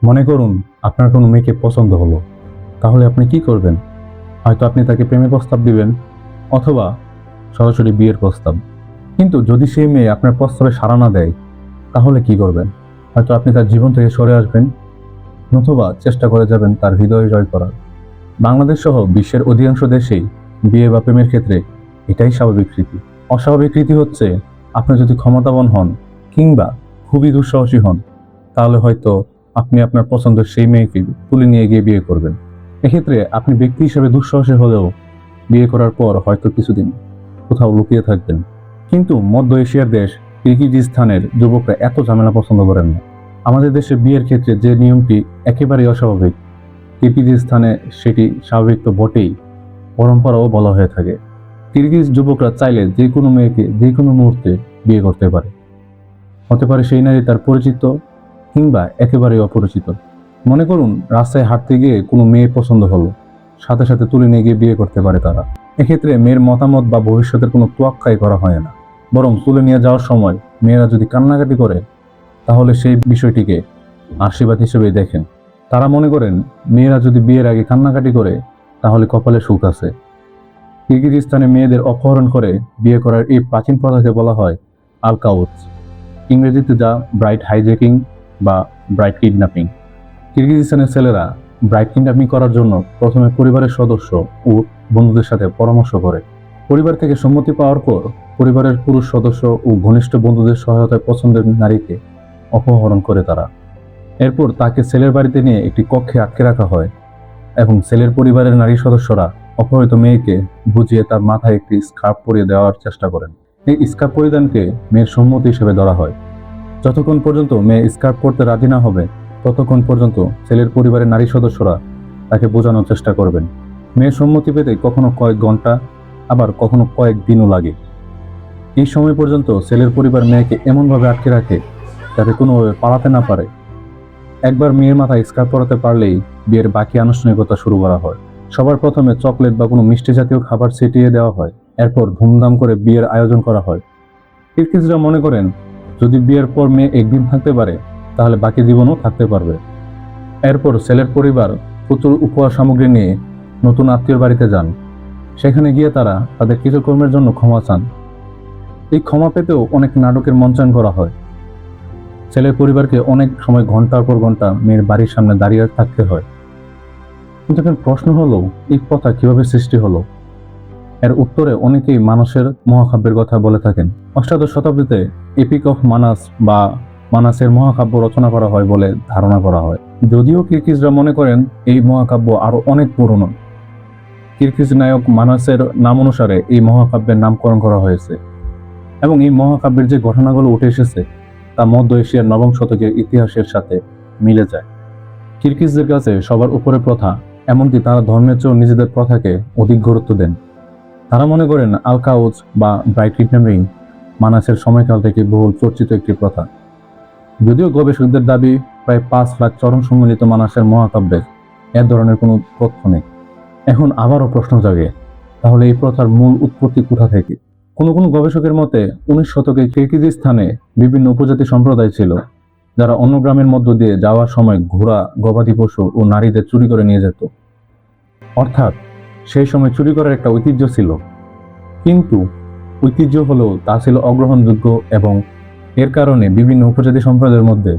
মনে করুন আপনার কোনো মেয়েকে পছন্দ হলো, তাহলে আপনি কি করবেন? হয়তো আপনি তাকে প্রেমের প্রস্তাব দিবেন, অথবা সরাসরি বিয়ের প্রস্তাব। কিন্তু যদি সেই মেয়ে আপনার প্রস্তাবে সাড়া না দেয়, তাহলে কি করবেন? হয়তো আপনি তার জীবন থেকে সরে আসবেন, নতুবা চেষ্টা করে যাবেন তার হৃদয় জয় করার। বাংলাদেশ সহ বিশ্বের অধিকাংশ দেশেই বিয়ে বা প্রেমের ক্ষেত্রে এটাই স্বাভাবিক রীতি। অস্বাভাবিক রীতি হচ্ছে আপনি যদি ক্ষমতাবান হন কিংবা খুবই দুঃসাহসী হন, তাহলে হয়তো আপনি আপনার পছন্দের সেই মেয়েকে তুলে নিয়ে গিয়ে বিয়ে করবেন। এক্ষেত্রে আপনি ব্যক্তি হিসেবে দুঃসাহসী হলেও বিয়ে করার পর হয়তো কিছুদিন কোথাও লুকিয়ে থাকবেন। কিন্তু মধ্য এশিয়ার দেশ কিরগিজস্তানের যুবকরা এত ঝামেলা পছন্দ করেন না। আমাদের দেশে বিয়ের ক্ষেত্রে যে নিয়মটি একেবারেই অস্বাভাবিক, কিরগিজস্তানে সেটি স্বাভাবিক তো বটেই, পরম্পরাও বলা হয়ে থাকে। কিরগিজ যুবকরা চাইলে যে কোনো মেয়েকে যে কোনো মুহূর্তে বিয়ে করতে পারে। হতে পারে সেই নারী তার পরিচিত কিংবা একেবারেই অপরিচিত। মনে করুন রাস্তায় হাঁটতে গিয়ে কোনো মেয়ে পছন্দ হলো, সাথে সাথে তুলে নিয়ে গিয়ে বিয়ে করতে পারে তারা। এক্ষেত্রে মেয়ের মতামত বা ভবিষ্যতের কোনো তোয়াক্কাই করা হয় না, বরং তুলে নিয়ে যাওয়ার সময় মেয়েরা যদি কান্নাকাটি করে, তাহলে সেই বিষয়টিকে আশীর্বাদ হিসেবেই দেখেন। তারা মনে করেন মেয়েরা যদি বিয়ের আগে কান্নাকাটি করে, তাহলে কপালে সুখ আছে। কিরগিজস্তানে মেয়েদের অপহরণ করে বিয়ে করার এই প্রাচীন প্রথাকে বলা হয় আলকাউচ, ইংরেজিতে যা ব্রাইট হাইজ্যাকিং বা ব্রাইট কিডন্যাপিং। কিরগিজস্তানের ছেলেরা ব্রাইট কিডন্যাপিং করার জন্য প্রথমে পরিবারের সদস্য ও বন্ধুদের সাথে পরামর্শ করে। পরিবার থেকে সম্মতি পাওয়ার পর পরিবারের পুরুষ সদস্য ও ঘনিষ্ঠ বন্ধুদের সহায়তায় পছন্দের নারীকে অপহরণ করে তারা। এরপর তাকে ছেলের বাড়িতে নিয়ে একটি কক্ষে আটকে রাখা হয় এবং ছেলের পরিবারের নারী সদস্যরা অপহৃত মেয়েকে বুঝিয়ে তার মাথায় একটি স্কার্ফ পরিয়ে দেওয়ার চেষ্টা করেন। এই স্কার্ফ পরিধানকে মেয়ের সম্মতি হিসেবে ধরা হয়। যতক্ষণ পর্যন্ত মেয়ে স্কার্ফ পরতে রাজি না হবে, ততক্ষণ পর্যন্ত ছেলের পরিবারের নারী সদস্যরা তাকে বোঝানোর চেষ্টা করবেন। মেয়ের সম্মতি পেতে কখনো কয়েক ঘন্টা, আবার কখনো কয়েক দিনও লাগে। এই সময় পর্যন্ত ছেলের পরিবার মেয়েকে এমনভাবে আটকে রাখে যাতে কোনোভাবে পালাতে না পারে। একবার মেয়ের মাথায় স্কার্ফ পরাতে পারলেই বিয়ের বাকি আনুষ্ঠানিকতা শুরু করা হয়। সবার প্রথমে চকলেট বা কোনো মিষ্টি জাতীয় খাবার ছিটিয়ে দেওয়া হয়। এরপর ধুমধাম করে বিয়ের আয়োজন করা হয়। কিরগিজরা মনে করেন যদি বিয়ের পর মেয়ে একদিন থাকতে পারে, তাহলে বাকি জীবনও থাকতে পারবে। এরপর ছেলের পরিবার প্রচুর উপহার সামগ্রী নিয়ে নতুন আত্মীয়র বাড়িতে যান। সেখানে গিয়ে তারা তাদের কৃতকর্মের জন্য ক্ষমা চান। এই ক্ষমা পেতেও অনেক নাটকের মঞ্চায়ন করা হয়। ছেলের পরিবারকে অনেক সময় ঘন্টার পর ঘন্টা মেয়ের বাড়ির সামনে দাঁড়িয়ে থাকতে হয়। কিন্তু এখন প্রশ্ন হলো, এই প্রথা কিভাবে সৃষ্টি হলো? এর উত্তরে অনেকেই মানসের মহাকাব্যের কথা বলে থাকেন। অষ্টাদশ শতাব্দীতে এপিক অফ মানাস বা মানাসের মহাকাব্য রচনা করা হয় বলে ধারণা করা হয়। যদিও কিরগিজরা মনে করেন এই মহাকাব্য আরো অনেক পুরনো। কিরগিজ নায়ক মানাসের নাম অনুসারে এই মহাকাব্যের নামকরণ করা হয়েছে এবং এই মহাকাব্যের যে ঘটনাগুলো উঠে এসেছে তা মধ্য এশিয়ার নবম শতকের ইতিহাসের সাথে মিলে যায়। কিরগিজদের কাছে সবার উপরে প্রথা, এমনকি তারা ধর্মের চেয়েও নিজেদের প্রথাকে অধিক গুরুত্ব দেন। তারা মনে করেন আলকাউচ বা ব্রাইট কিডন্যাপিং মানাসের সময়কাল থেকে বহুল চর্চিত একটি প্রথা। যদিও গবেষকদের দাবি প্রায় 5 লাখ চরণ সম্মিলিত মানাসের মহাকাব্যে এ ধরনের কোনো তথ্য নেই। এখন আবারও প্রশ্ন জাগে, তাহলে এই প্রথার মূল উৎপত্তি কোথা থেকে? কোনো কোনো গবেষকের মতে 19 শতকে কিরগিজস্তানে বিভিন্ন উপজাতি সম্প্রদায় ছিল, যারা অন্য গ্রামের মধ্য দিয়ে যাওয়ার সময় ঘোড়া, গবাদি পশু ও নারীদের চুরি করে নিয়ে যেত। অর্থাৎ সেই সময় চুরি করার একটা ঐতিহ্য ছিল, কিন্তু ঐতিহ্য হলেও তা ছিল অগ্রহণযোগ্য এবং এর কারণে বিভিন্ন উপজাতি সম্প্রদায়ের মধ্যে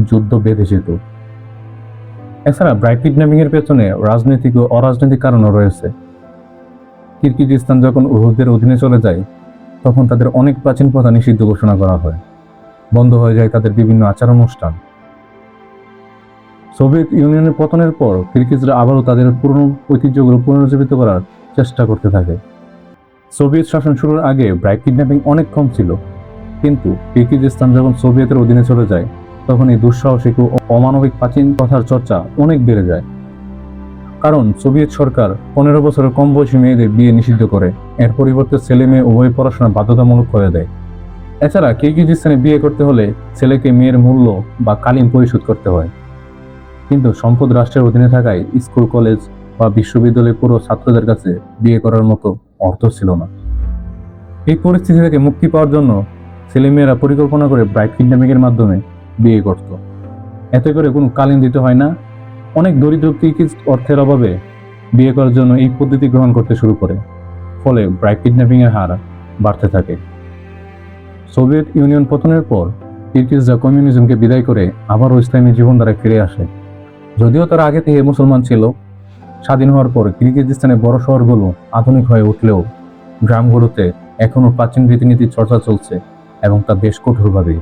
যুদ্ধ বেঁধে যেত। এছাড়া ব্রাইট কিডন্যাপিং এর পেছনে রাজনৈতিক ও অরাজনৈতিক কারণও রয়েছে। কিরগিজস্তান যখন রুশদের অধীনে চলে যায়, তখন তাদের অনেক প্রাচীন প্রথা নিষিদ্ধ ঘোষণা করা হয়, বন্ধ হয়ে যায় তাদের বিভিন্ন আচার অনুষ্ঠান। সোভিয়েত ইউনিয়নের পতনের পর কিরগিজরা আবারও তাদের পুরনো ঐতিহ্যগুলো পুনরুজ্জীবিত করার চেষ্টা করতে থাকে। সোভিয়েত শাসন শুরুর আগে ব্রাইট কিডন্যাপিং অনেক কম ছিল, কিন্তু কিরগিজস্তান যখন সোভিয়েতের অধীনে চলে যায়, তখন এই দুঃসাহসিক ও অমানবিক প্রাচীন প্রথার চর্চা অনেক বেড়ে যায়। কারণ সোভিয়েত সরকার 15 বছরের কম বয়সী মেয়েদের বিয়ে নিষিদ্ধ করে, এর পরিবর্তে ছেলে মেয়ে উভয় পড়াশোনা বাধ্যতামূলক করে দেয়। এছাড়া কিরগিজস্তানে বিয়ে করতে হলে ছেলেকে মেয়ের মূল্য বা কালিম পরিশোধ করতে হয়। কিন্তু সম্পদ রাষ্ট্রের অধীনে থাকায় স্কুল, কলেজ বা বিশ্ববিদ্যালয়ের পুরো ছাত্রদের কাছে বিয়ে করার মতো অর্থ ছিল না। এই পরিস্থিতি থেকে মুক্তি পাওয়ার জন্য ছেলেমেয়েরা পরিকল্পনা করে ব্রাইট কিডন্যাপিং এর মাধ্যমে বিয়ে করত। এতে করে কোনো কালীন দিতে হয় না। অনেক দরিদ্র কিরগিজ অর্থের অভাবে বিয়ে করার জন্য এই পদ্ধতি গ্রহণ করতে শুরু করে, ফলে ব্রাইড কিডন্যাপিং এর হার বাড়তে থাকে। সোভিয়েত ইউনিয়ন পতনের পর কিরগিজরা কমিউনিজমকে বিদায় করে আবারও ইসলামী জীবনধারায় ফিরে আসে। যদিও তারা আগে থেকে মুসলমান ছিল, স্বাধীন হওয়ার পর কিরগিজস্তানের বড় শহরগুলো আধুনিক হয়ে উঠলেও গ্রামগুলোতে এখনও প্রাচীন রীতিনীতির চর্চা চলছে এবং তা বেশ কঠোরভাবে।